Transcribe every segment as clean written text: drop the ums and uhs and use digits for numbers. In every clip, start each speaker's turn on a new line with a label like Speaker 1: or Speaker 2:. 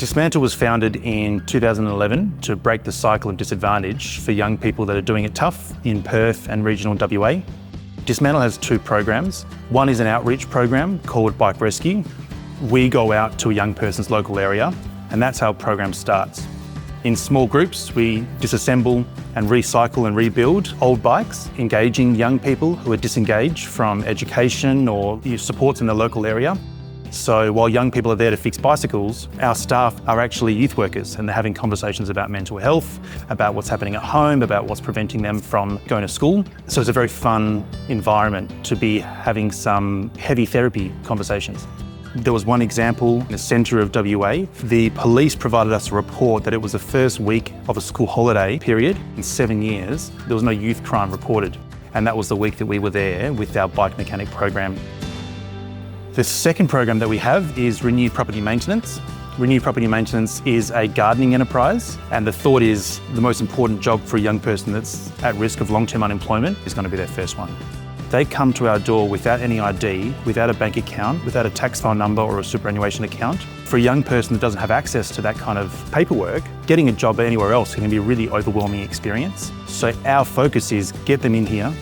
Speaker 1: Dismantle was founded in 2011 to break the cycle of disadvantage for young people that are doing it tough in Perth and regional WA. Dismantle has two programs. One is an outreach program called Bike Rescue. We go out to a young person's local area, and that's how a program starts. In small groups, we disassemble and recycle and rebuild old bikes, engaging young people who are disengaged from education or supports in the local area. So while young people are there to fix bicycles, our staff are actually youth workers, and they're having conversations about mental health, about what's happening at home, about what's preventing them from going to school. So it's a very fun environment to be having some heavy therapy conversations. There was one example in the centre of WA. The police provided us a report that it was the first week of a school holiday period in 7 years. There was no youth crime reported, and that was the week that we were there with our bike mechanic program. The second program that we have is Renewed Property Maintenance. Renewed Property Maintenance is a gardening enterprise, and the thought is the most important job for a young person that's at risk of long-term unemployment is going to be their first one. They come to our door without any ID, without a bank account, without a tax file number or a superannuation account. For a young person that doesn't have access to that kind of paperwork, getting a job anywhere else can be a really overwhelming experience. So our focus is get them in here,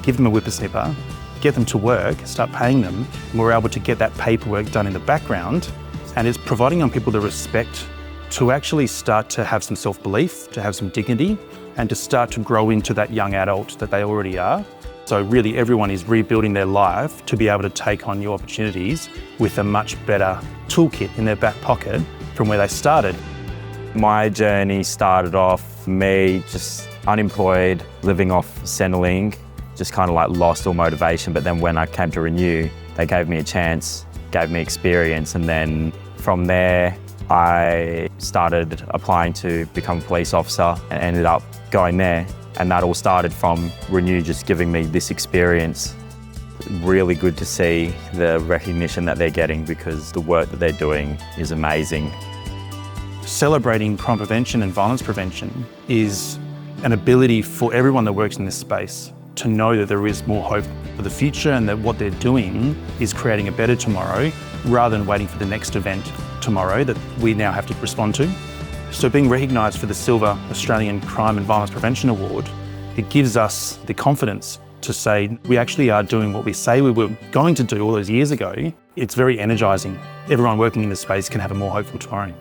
Speaker 1: give them a whippersnipper, get them to work, start paying them, and we're able to get that paperwork done in the background. And it's providing young people the respect to actually start to have some self-belief, to have some dignity, and to start to grow into that young adult that they already are. So really everyone is rebuilding their life to be able to take on new opportunities with a much better toolkit in their back pocket from where they started.
Speaker 2: My journey started off me just unemployed, living off Centrelink, just kind of like lost all motivation. But then when I came to Renew, they gave me a chance, gave me experience. And then from there, I started applying to become a police officer and ended up going there. And that all started from Renew just giving me this experience. Really good to see the recognition that they're getting, because the work that they're doing is amazing.
Speaker 1: Celebrating crime prevention and violence prevention is an ability for everyone that works in this space to know that there is more hope for the future, and that what they're doing is creating a better tomorrow rather than waiting for the next event tomorrow that we now have to respond to. So being recognised for the Silver Australian Crime and Violence Prevention Award, it gives us the confidence to say we actually are doing what we say we were going to do all those years ago. It's very energising. Everyone working in this space can have a more hopeful tomorrow.